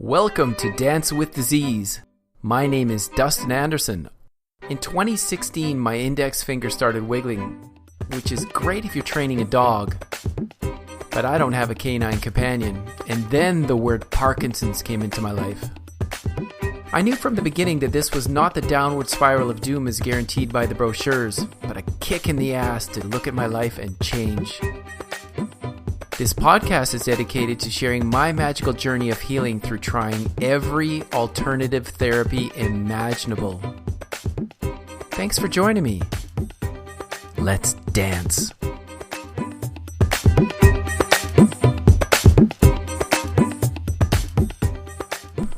Welcome to Dance with Disease. My name is Dustin Anderson. In 2016, my index finger started wiggling, which is great if you're training a dog, but I don't have a canine companion, and then the word Parkinson's came into my life. I knew from the beginning that this was not the downward spiral of doom as guaranteed by the brochures, but a kick in the ass to look at my life and change. This podcast is dedicated to sharing my magical journey of healing through trying every alternative therapy imaginable. Thanks for joining me. Let's dance.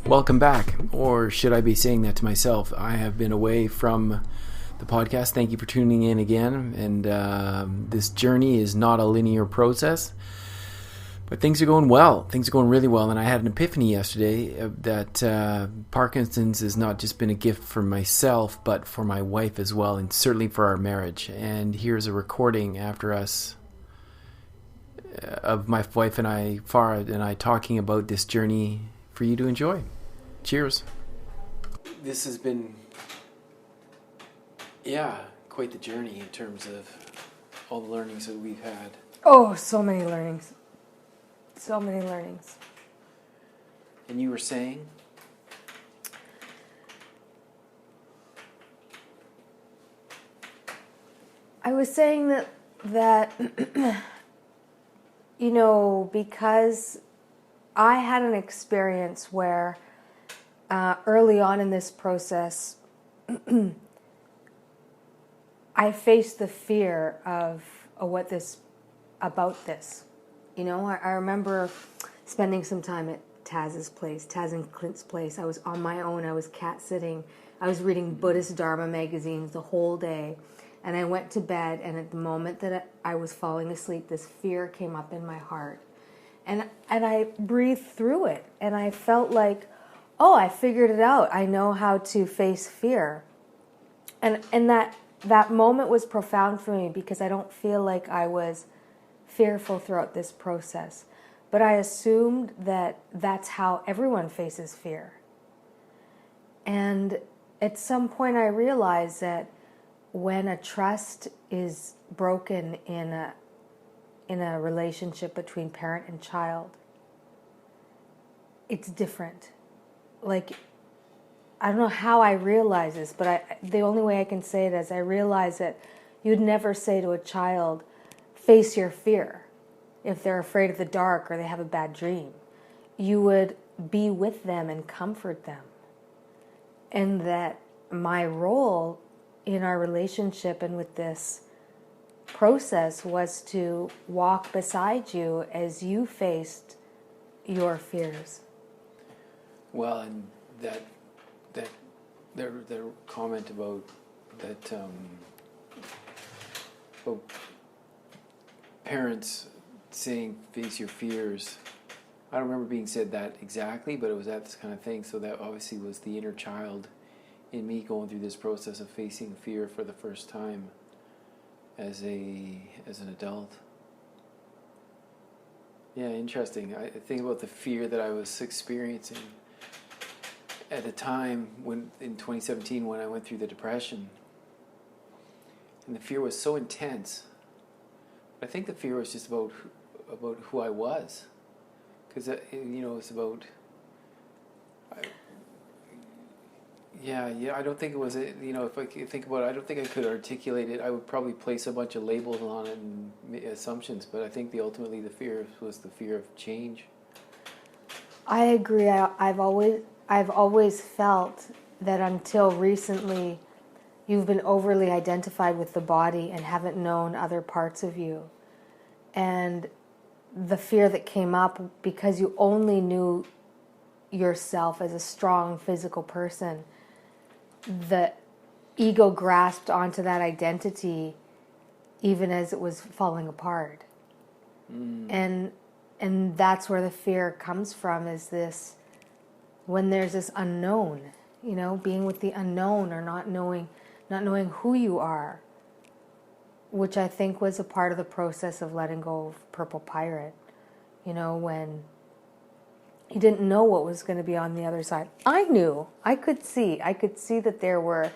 Welcome back, or should I be saying that to myself? I have been away from the podcast. Thank you for tuning in again. And this journey is not a linear process. But things are going well. Things are going really well. And I had an epiphany yesterday that Parkinson's has not just been a gift for myself, but for my wife as well, and certainly for our marriage. And here's a recording after us of my wife and I, Farah, and I talking about this journey for you to enjoy. Cheers. This has been, quite the journey in terms of all the learnings that we've had. Oh, so many learnings. So many learnings. And you were saying? I was saying that you know, because I had an experience where early on in this process, I faced the fear of about this. You know, I remember spending some time at Taz and Clint's place. I was on my own. I was cat sitting. I was reading Buddhist Dharma magazines the whole day. And I went to bed, and at the moment that I was falling asleep, this fear came up in my heart. And I breathed through it. And I felt like, oh, I figured it out. I know how to face fear. And that moment was profound for me because I don't feel like I was fearful throughout this process. But I assumed that that's how everyone faces fear. And at some point I realized that when a trust is broken in a relationship between parent and child, it's different. Like, I don't know how I realized this, but the only way I can say it is I realized that you'd never say to a child, face your fear if they're afraid of the dark or they have a bad dream. You would be with them and comfort them. And that my role in our relationship and with this process was to walk beside you as you faced your fears. Well, and their comment about that about parents saying face your fears, I don't remember being said that exactly, but it was that kind of thing. So that obviously was the inner child in me going through this process of facing fear for the first time as an adult. Yeah, interesting. I think about the fear that I was experiencing at the time when in 2017 when I went through the depression. And the fear was so intense. I think the fear was just about who I was, because it's about. I don't think it was. If I think about it, I don't think I could articulate it. I would probably place a bunch of labels on it and assumptions, but I think ultimately the fear was the fear of change. I agree. I've always felt that until recently, you've been overly identified with the body and haven't known other parts of you. And the fear that came up because you only knew yourself as a strong physical person, the ego grasped onto that identity even as it was falling apart. And that's where the fear comes from, is this, when there's this unknown, being with the unknown or not knowing who you are, which I think was a part of the process of letting go of Purple Pirate. When you didn't know what was going to be on the other side. I knew. I could see that there were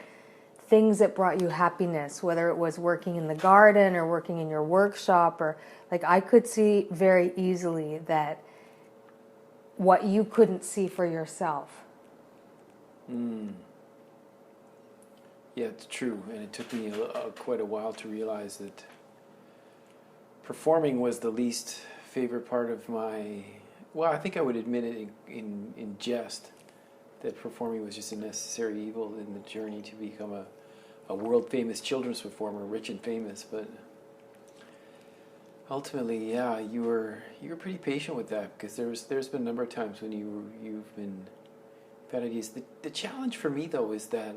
things that brought you happiness, whether it was working in the garden or working in your workshop, or like I could see very easily that what you couldn't see for yourself. Yeah, it's true, and it took me quite a while to realize that performing was the least favorite part of my. Well, I think I would admit it in jest that performing was just a necessary evil in the journey to become a world famous children's performer, rich and famous. But ultimately, yeah, you were pretty patient with that, because there's been a number of times when you've had ideas. The challenge for me though is that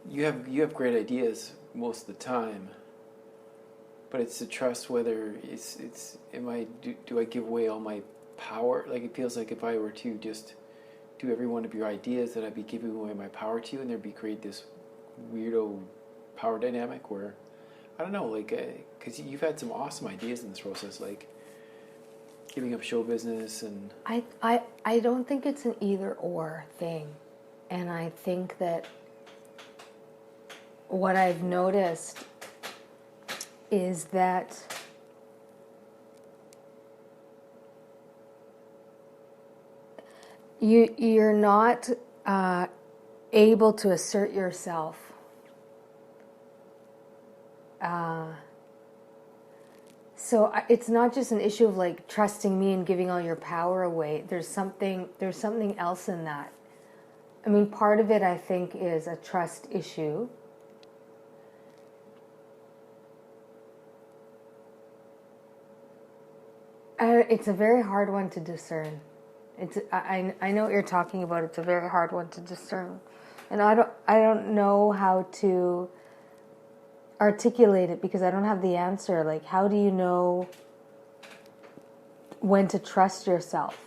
you have great ideas most of the time, but it's to trust whether do I give away all my power? Like, it feels like if I were to just do every one of your ideas, that I'd be giving away my power to you, and there'd be create this weirdo power dynamic where, I don't know, like, because you've had some awesome ideas in this process, like giving up show business and. I don't think it's an either or thing, and I think that what I've noticed is that you're not able to assert yourself so it's not just an issue of like trusting me and giving all your power away. There's something else in that. I mean, part of it I think is a trust issue. It's a very hard one to discern. I know what you're talking about. It's a very hard one to discern, and I don't know how to articulate it because I don't have the answer. Like, how do you know when to trust yourself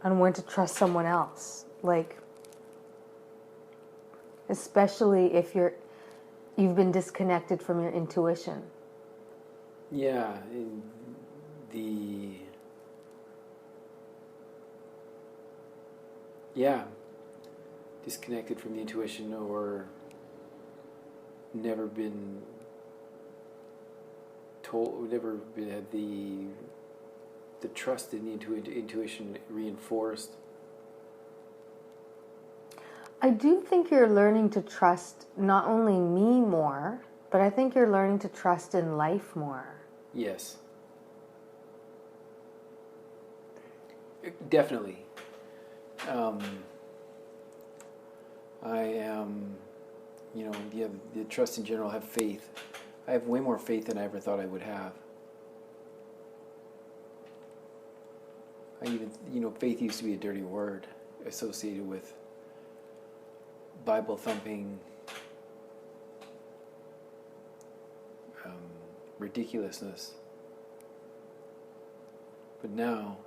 and when to trust someone else? Like, especially if you've been disconnected from your intuition. Yeah, disconnected from the intuition, or never been told, had the trust in the intuition reinforced. I do think you're learning to trust not only me more, but I think you're learning to trust in life more. Yes. Definitely. I am, the trust in general, have faith. I have way more faith than I ever thought I would have. Faith used to be a dirty word associated with Bible thumping, ridiculousness. But now,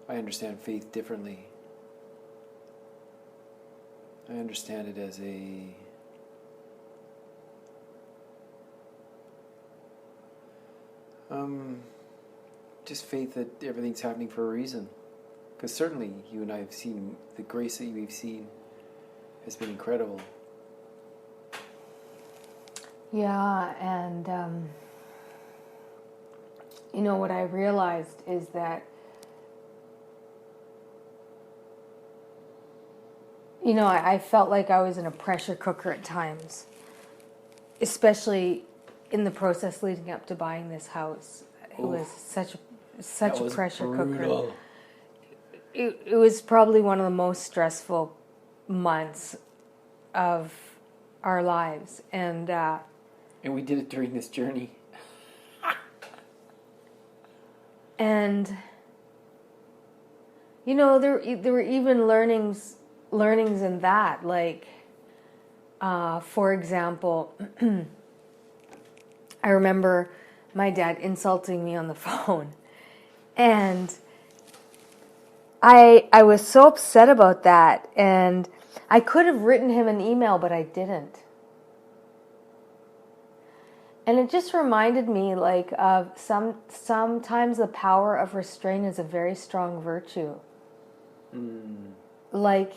I understand faith differently. I understand it as just faith that everything's happening for a reason. Because certainly you and I have seen the grace that we've seen has been incredible. Yeah, and what I realized is that I felt like I was in a pressure cooker at times, especially in the process leading up to buying this house. It was such a pressure cooker. It was probably one of the most stressful months of our lives, and we did it during this journey. And there were even learnings in that, like for example, I remember my dad insulting me on the phone, and I was so upset about that, and I could have written him an email, but I didn't. And it just reminded me, like, of sometimes the power of restraint is a very strong virtue. Like,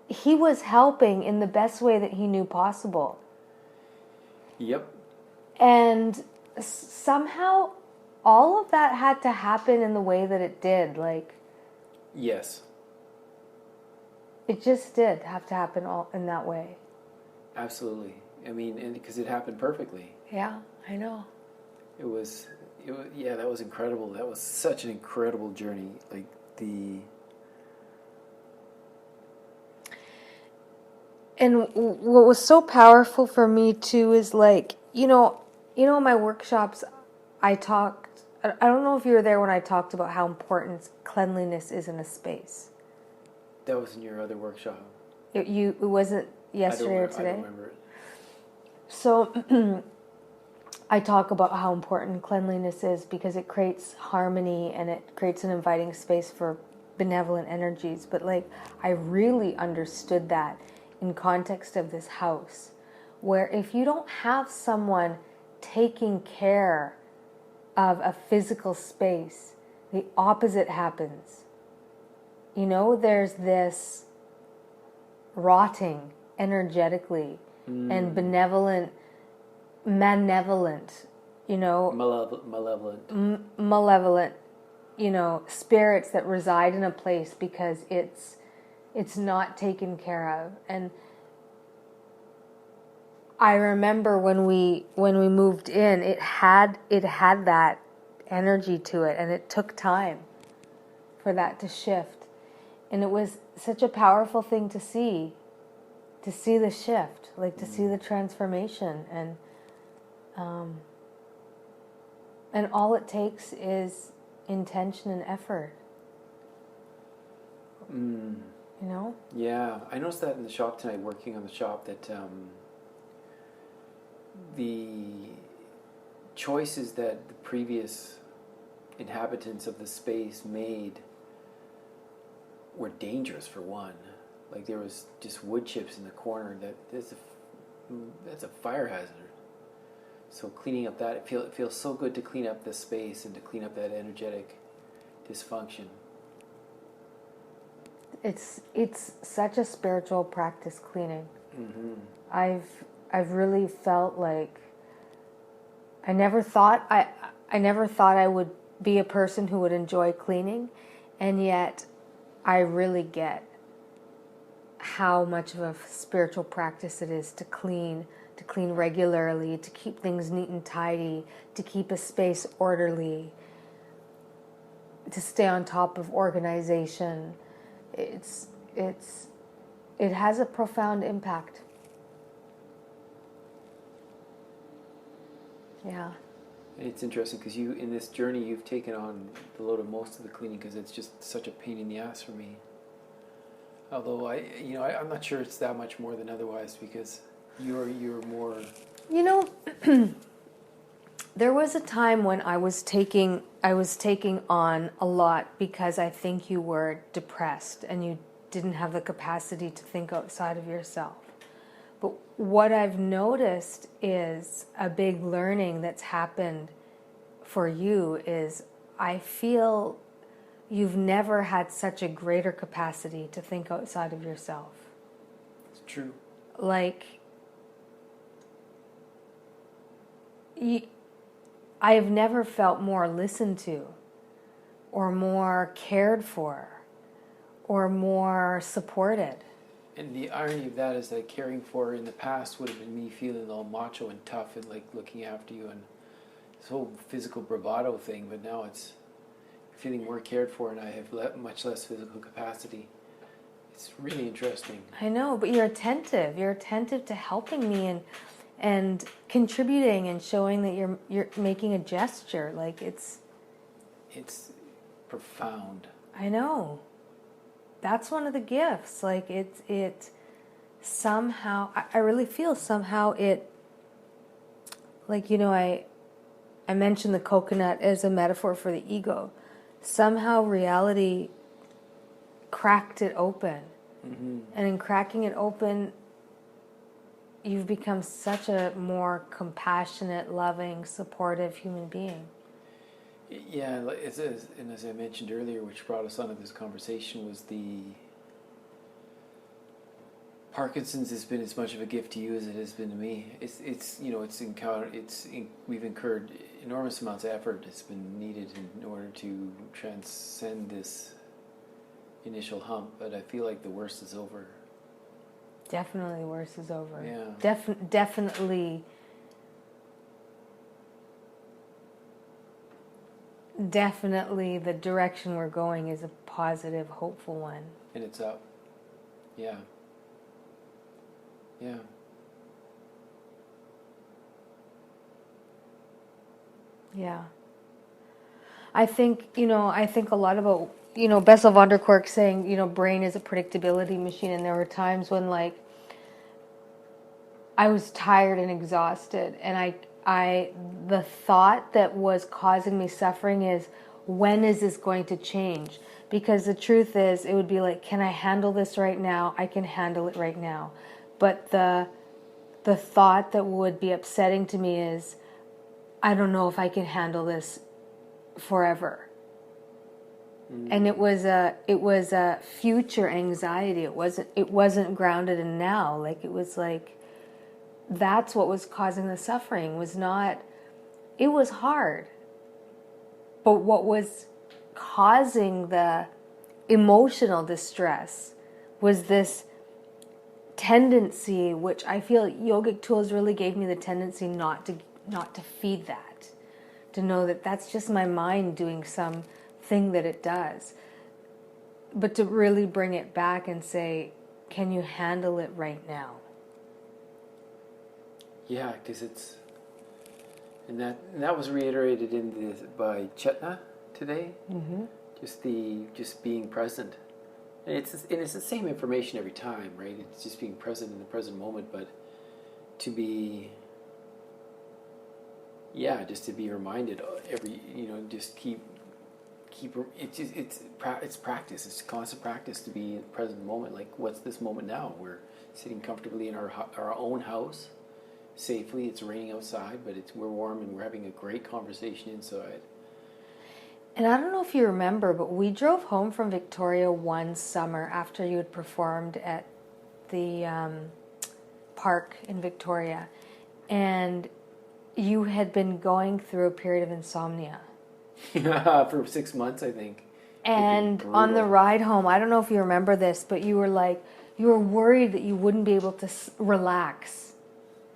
he was helping in the best way that he knew possible. Yep. And somehow all of that had to happen in the way that it did. Like, yes, it just did have to happen all in that way. absolutely. I mean, and because it happened perfectly. Yeah, I know. It was, yeah, that was incredible. That was such an incredible journey. Like And what was so powerful for me too is, like, in my workshops, I don't know if you were there when I talked about how important cleanliness is in a space. that was in your other workshop. It wasn't yesterday or today? I don't remember it. So I talk about how important cleanliness is because it creates harmony and it creates an inviting space for benevolent energies. But, like, I really understood that in context of this house, where if you don't have someone taking care of a physical space, the opposite happens. There's this rotting energetically and malevolent, spirits that reside in a place because it's not taken care of. And I remember when we moved in, it had that energy to it, and it took time for that to shift. And it was such a powerful thing to see the shift, like to see the transformation, and all it takes is intention and effort. Yeah, I noticed that in the shop tonight, working on the shop, that the choices that the previous inhabitants of the space made were dangerous, for one. Like, there was just wood chips in the corner that's a fire hazard. So cleaning up that, it feels so good to clean up this space and to clean up that energetic dysfunction. It's such a spiritual practice, cleaning. Mm-hmm. I've really felt like I never thought I would be a person who would enjoy cleaning, and yet I really get how much of a spiritual practice it is to clean regularly, to keep things neat and tidy, to keep a space orderly, to stay on top of organization. It has a profound impact. Yeah. And it's interesting because in this journey, you've taken on the load of most of the cleaning because it's just such a pain in the ass for me. Although I'm not sure it's that much more than otherwise, because you're more. There was a time when I was taking on a lot because I think you were depressed and you didn't have the capacity to think outside of yourself. But what I've noticed is a big learning that's happened for you is I feel you've never had such a greater capacity to think outside of yourself. It's true. Like, I have never felt more listened to, or more cared for, or more supported. And the irony of that is that caring for in the past would have been me feeling all macho and tough and like looking after you and this whole physical bravado thing, but now it's feeling more cared for and I have much less physical capacity. It's really interesting. I know, but you're attentive. You're attentive to helping me and contributing and showing that you're making a gesture. Like, it's profound. I know. That's one of the gifts. Like, it somehow, I really feel somehow it, like, I mentioned the coconut as a metaphor for the ego. Somehow reality cracked it open. Mm-hmm. And in cracking it open, you've become such a more compassionate, loving, supportive human being. Yeah, and as I mentioned earlier, which brought us onto this conversation, was the Parkinson's has been as much of a gift to you as it has been to me. We've incurred enormous amounts of effort that's been needed in order to transcend this initial hump, but I feel like the worst is over. Definitely the worst is over. Yeah. Definitely the direction we're going is a positive, hopeful one. And it's up. Yeah. Yeah. Yeah. I think a lot about, Bessel van der Kolk saying, brain is a predictability machine. And there were times when, like, I was tired and exhausted. And the thought that was causing me suffering is, when is this going to change? Because the truth is, it would be like, can I handle this right now? I can handle it right now. But the thought that would be upsetting to me is, I don't know if I can handle this forever. And it was a future anxiety. It wasn't grounded in now. Like, it was like, that's what was causing the suffering. It was hard. But what was causing the emotional distress was this tendency, which I feel yogic tools really gave me the tendency not to feed that, to know that that's just my mind doing some thing that it does, but to really bring it back and say, can you handle it right now? Yeah, because and that was reiterated by Chetna today. Mm-hmm. Just being present. And it's the same information every time, right? It's just being present in the present moment, but to be, just to be reminded just keep. It's practice. It's constant practice to be in the present moment. Like, what's this moment now? We're sitting comfortably in our own house, safely. It's raining outside, but we're warm and we're having a great conversation inside. And I don't know if you remember, but we drove home from Victoria one summer after you had performed at the park in Victoria, and you had been going through a period of insomnia. For 6 months, I think. And on the ride home, I don't know if you remember this, but you were worried that you wouldn't be able to relax.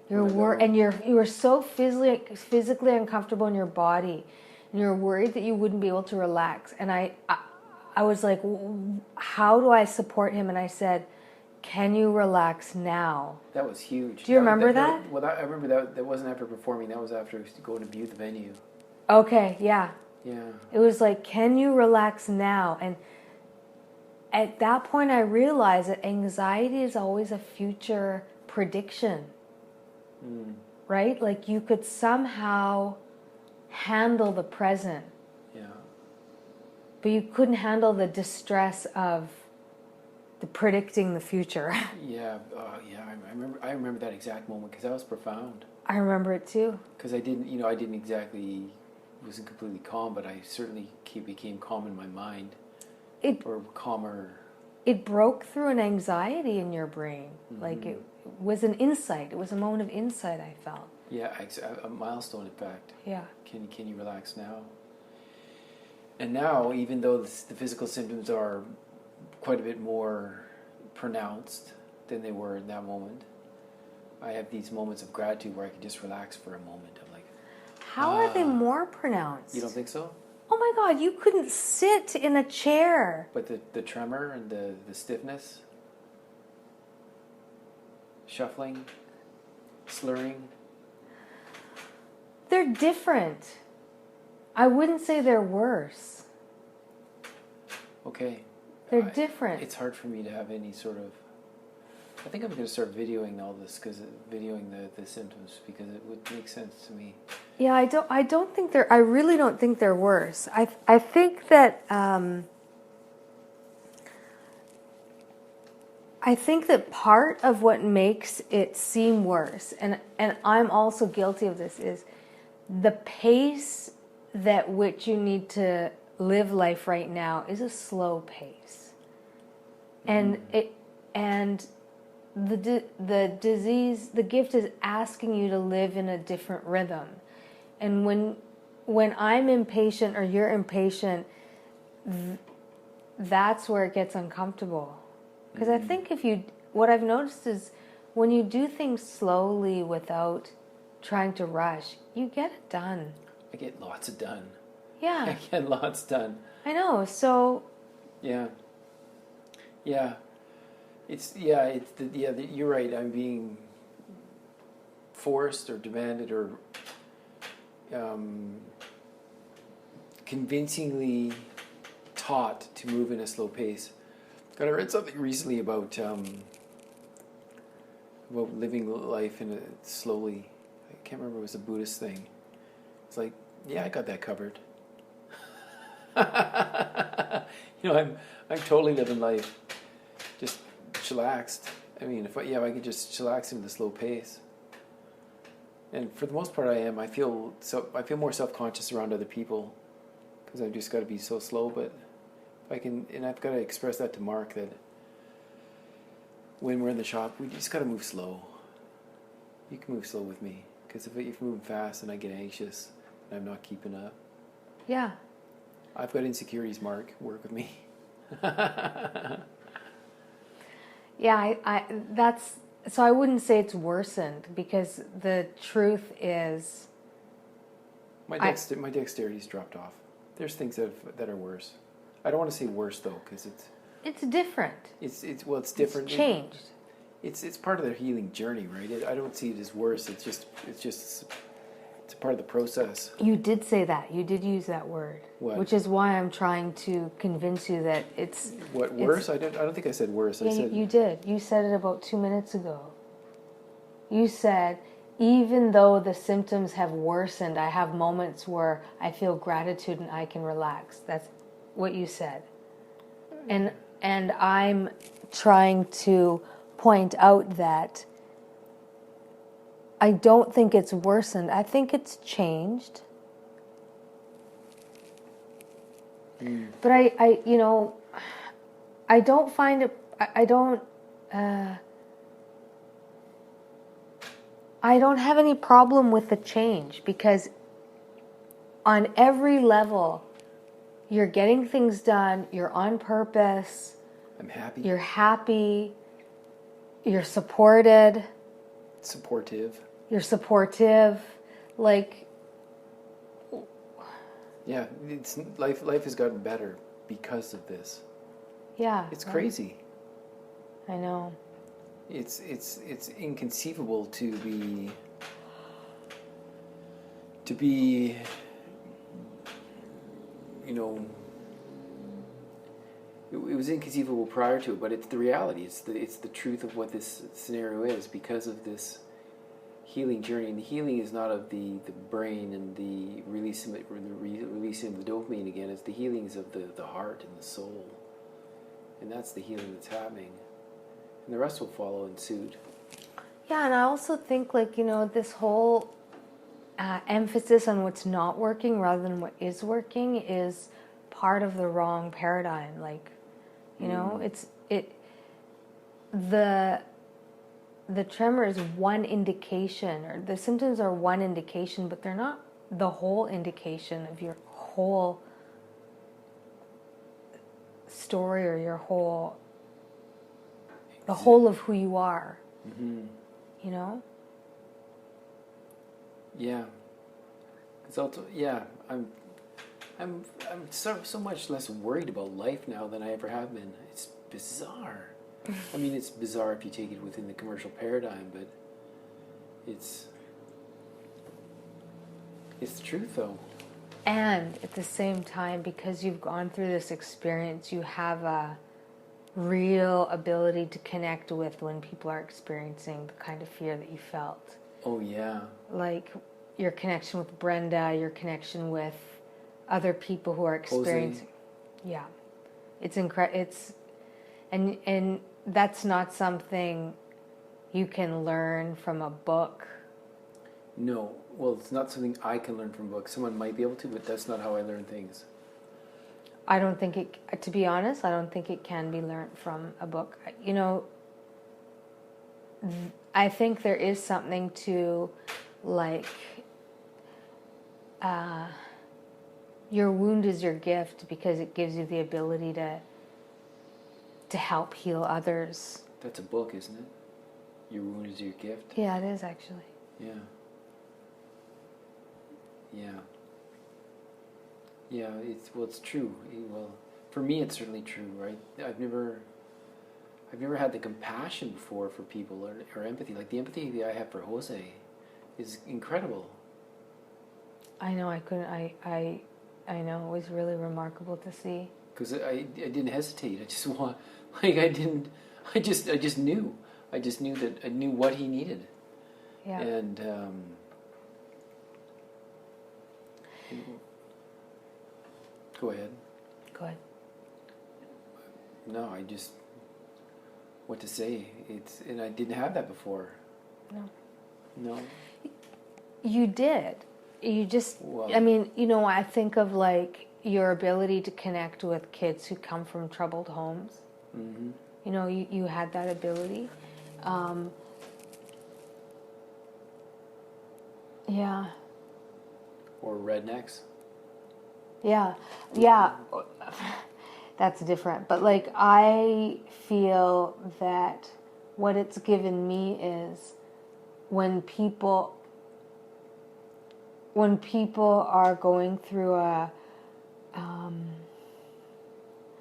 You were so physically uncomfortable in your body. And you're worried that you wouldn't be able to relax. And I was like, how do I support him? And I said, can you relax now? That was huge. Do you remember that? I remember that wasn't after performing. That was after going to view the venue. Okay, yeah. Yeah. It was like, can you relax now? And at that point, I realized that anxiety is always a future prediction. Right? Like, you could somehow handle the present. Yeah. But you couldn't handle the distress of the predicting the future. Yeah. I remember that exact moment because that was profound. I remember it too. Because wasn't completely calm, but I certainly became calm in my mind. Or calmer. It broke through an anxiety in your brain. Mm-hmm. Like, it was an insight. It was a moment of insight, I felt. Yeah, a milestone, in fact. Yeah. Can you relax now? And now, even though the physical symptoms are quite a bit more pronounced than they were in that moment, I have these moments of gratitude where I can just relax for a moment. I'm like, how are they more pronounced? You don't think so? Oh my God, you couldn't sit in a chair. But the tremor and the stiffness, shuffling, slurring, they're different. I wouldn't say they're worse. Okay. They're different. It's hard for me to have any sort of... I think I'm going to start videoing all this, videoing the symptoms, because it would make sense to me. Yeah, I don't think I really don't think they're worse. I think that I think that part of what makes it seem worse, and I'm also guilty of this, is the pace that which you need to live life right now is a slow pace. And the disease, the gift is asking you to live in a different rhythm. And when I'm impatient or you're impatient, that's where it gets uncomfortable. Because I think what I've noticed is when you do things slowly without trying to rush, you get it done. I get lots of done. Yeah. I get lots done. I know, so... Yeah. You're right. I'm being forced or demanded or convincingly taught to move in a slow pace. I read something recently about living life slowly. I can't remember, it was a Buddhist thing. It's like, yeah, I got that covered. I'm totally living life just chillaxed. I mean, if I could just chillax into the slow pace. And for the most part, I am. I feel more self-conscious around other people because I've just got to be so slow. But if I can, and I've got to express that to Mark that when we're in the shop, we just got to move slow. You can move slow with me because if you're moving fast and I get anxious and I'm not keeping up. Yeah. I've got insecurities, Mark. Work with me. Yeah, so I wouldn't say it's worsened because the truth is... My dexterity's dropped off. There's things that are worse. I don't want to say worse though because it's different. It's different. It's changed. It's part of their healing journey, right? I don't see it as worse. It's a part of the process. You did say that. You did use that word. What? Which is why I'm trying to convince you that it's... What, worse? I don't think I said worse. Yeah, you did. You said it about 2 minutes ago. You said, even though the symptoms have worsened, I have moments where I feel gratitude and I can relax. That's what you said. And I'm trying to point out that I don't think it's worsened. I think it's changed. But I don't find it, I don't have any problem with the change because on every level, you're getting things done, you're on purpose. I'm happy. You're happy. You're supported. Supportive. You're supportive. Like... Yeah, life has gotten better because of this. Yeah. It's crazy. I know. It's inconceivable to be it was inconceivable prior to it, but it's the reality. It's the truth of what this scenario is because of this healing journey. And the healing is not of the brain and the releasing of the dopamine again. It's the healings of the heart and the soul, and that's the healing that's happening. And the rest will follow in suit. Yeah, and I also think this whole emphasis on what's not working rather than what is working is part of the wrong paradigm. The tremor is one indication, or the symptoms are one indication, but they're not the whole indication of your whole story or the whole of who you are. Mm-hmm. Yeah. I'm so much less worried about life now than I ever have been. It's bizarre. I mean, it's bizarre if you take it within the commercial paradigm, but it's the truth, though. And at the same time, because you've gone through this experience, you have a real ability to connect with when people are experiencing the kind of fear that you felt. Oh, yeah. Like your connection with Brenda, your connection with other people who are experiencing... Jose. Yeah. It's incredible. And that's not something you can learn from a book. No, well, it's not something I can learn from books. Someone might be able to, but that's not how I learn things. I don't think it, to be honest, I don't think it can be learned from a book. You know, I think there is something to, like, your wound is your gift because it gives you the ability to help heal others. That's a book, isn't it? Your wound is your gift? Yeah, it is actually. Yeah. Yeah. Yeah, it's true. Well, for me it's certainly true, right? I've never had the compassion before for people or empathy. Like the empathy that I have for Jose is incredible. I know, I know, it was really remarkable to see. Because I didn't hesitate. I just knew. I just knew that I knew what he needed. Yeah. And go ahead. Go ahead. No, what to say? And I didn't have that before. No. You did. You just, Well, I mean, you know, I think of like your ability to connect with kids who come from troubled homes. Mm-hmm. You know, you had that ability. Yeah. Or rednecks. Yeah. That's different. But like, I feel that what it's given me is when people are going through a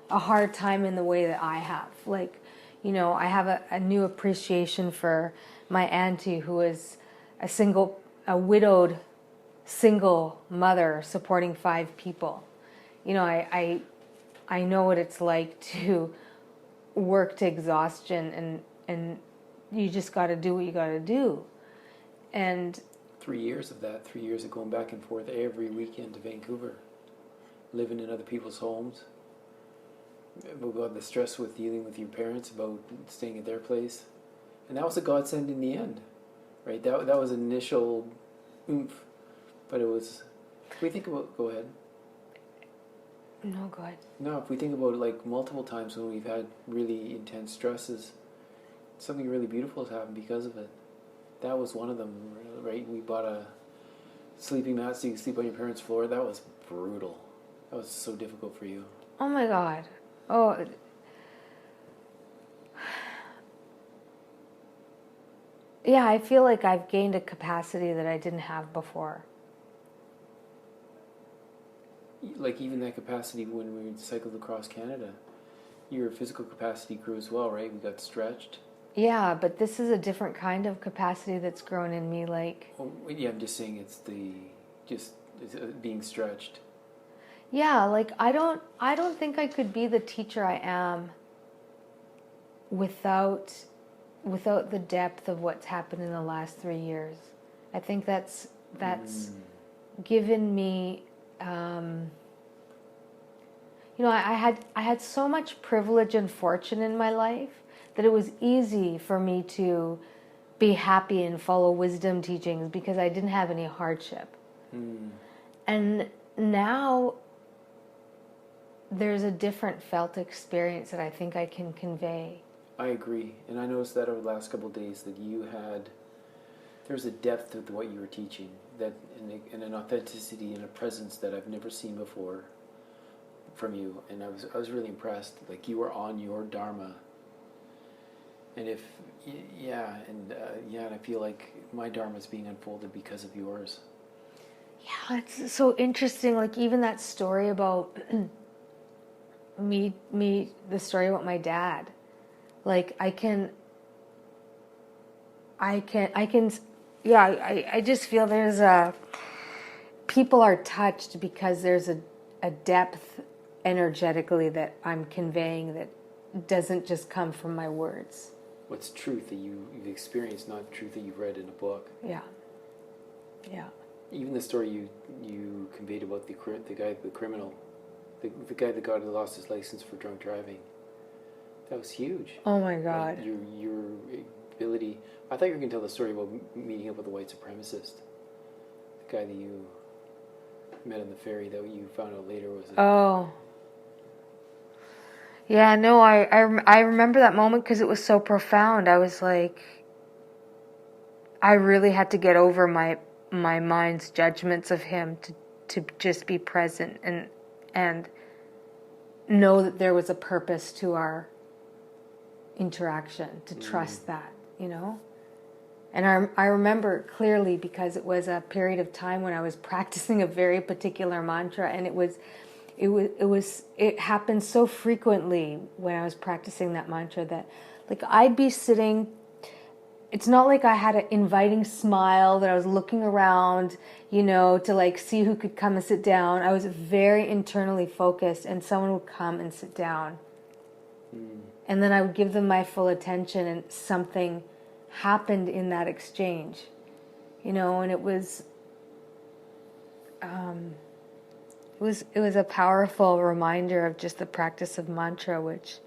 hard time in the way that I have. Like, you know, I have a new appreciation for my auntie who is a widowed single mother supporting 5 people. You know, I know what it's like to work to exhaustion and you just got to do what you got to do. And 3 years of that, 3 years of going back and forth every weekend to Vancouver, living in other people's homes, about the stress with dealing with your parents, about staying at their place. And that was a godsend in the end, right? That was initial oomph. But it was, if we think about, go ahead. No, go ahead. No, if we think about like multiple times when we've had really intense stresses, something really beautiful has happened because of it. That was one of them, right? We bought a sleeping mat so you could sleep on your parents' floor. That was brutal. That was so difficult for you. Oh my God. Oh. Yeah, I feel like I've gained a capacity that I didn't have before. Like even that capacity when we cycled across Canada, your physical capacity grew as well, right? We got stretched. Yeah, but this is a different kind of capacity that's grown in me. Like, oh, yeah, I'm just saying it's being stretched. Yeah, like I don't think I could be the teacher I am without the depth of what's happened in the last 3 years. I think that's given me. You know, I had so much privilege and fortune in my life that it was easy for me to be happy and follow wisdom teachings because I didn't have any hardship. And now there's a different felt experience that I think I can convey. I agree. And I noticed that over the last couple of days that there's a depth to what you were teaching, that and an authenticity and a presence that I've never seen before from you. And I was really impressed. Like you were on your Dharma. And and I feel like my Dharma is being unfolded because of yours. Yeah, it's so interesting. Like even that story about the story about my dad. Like I just feel there's people are touched because there's a depth energetically that I'm conveying that doesn't just come from my words. What's truth that you've experienced, not truth that you've read in a book. Yeah. Even the story you conveyed about the guy, the criminal, the guy that lost his license for drunk driving. That was huge. Oh my God. Your ability. I thought you were going to tell the story about meeting up with a white supremacist. The guy that you met on the ferry that you found out later was... Oh. Yeah, no, I remember that moment because it was so profound. I was like, I really had to get over my mind's judgments of him to just be present and know that there was a purpose to our interaction, to trust that, you know? And I remember it clearly because it was a period of time when I was practicing a very particular mantra, and it happened so frequently when I was practicing that mantra that, like, I'd be sitting. It's not like I had an inviting smile that I was looking around, you know, to like see who could come and sit down. I was very internally focused, and someone would come and sit down. And then I would give them my full attention, and something happened in that exchange, you know, and it was a powerful reminder of just the practice of mantra, which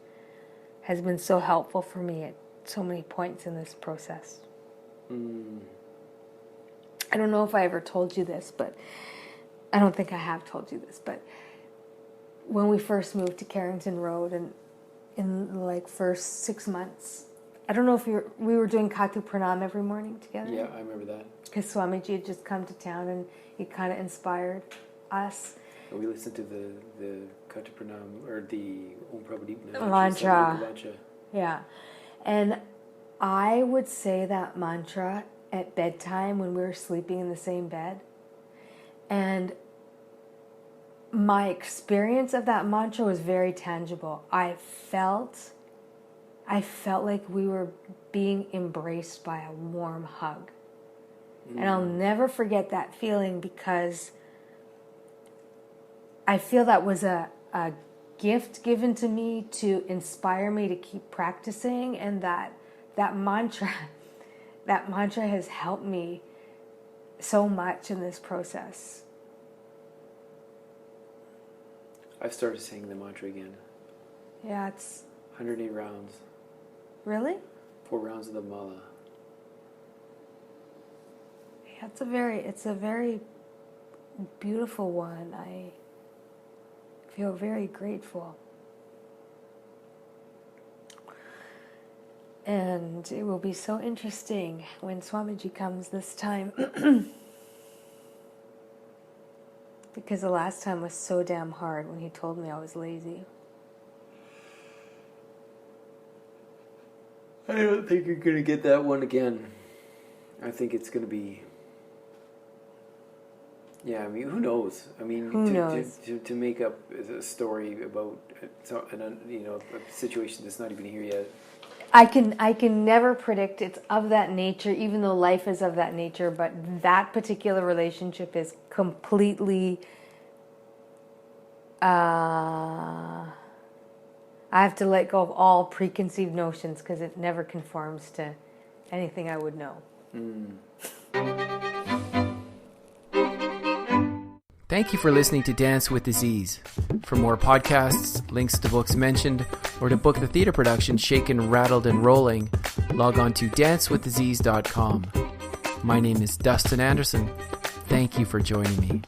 has been so helpful for me at so many points in this process. I don't know if I ever told you this, but I don't think I have told you this, but when we first moved to Carrington Road, and in like first 6 months, I don't know if we were doing Katu Pranam every morning together. Yeah, I remember that. Because Swamiji had just come to town and he kind of inspired us. And we listened to the Katu Pranam, or the Om Prabhupada mantra. Yeah. And I would say that mantra at bedtime when we were sleeping in the same bed. And my experience of that mantra was very tangible. I felt like we were being embraced by a warm hug. And I'll never forget that feeling, because I feel that was a gift given to me to inspire me to keep practicing, and that mantra has helped me so much in this process. I've started saying the mantra again. Yeah, it's 108 rounds. Really? 4 rounds of the mala. Yeah, it's a very beautiful one. I feel very grateful. And it will be so interesting when Swamiji comes this time. Because the last time was so damn hard when he told me I was lazy. I don't think you're going to get that one again. I think it's going to be... Yeah, I mean, who knows? I mean, who knows? To make up a story about a situation that's not even here yet. I can never predict it's of that nature, even though life is of that nature, but that particular relationship is completely... I have to let go of all preconceived notions because it never conforms to anything I would know. Thank you for listening to Dance with Disease. For more podcasts, links to books mentioned, or to book the theater production Shaken, Rattled, and Rolling, log on to dancewithdisease.com. My name is Dustin Anderson. Thank you for joining me.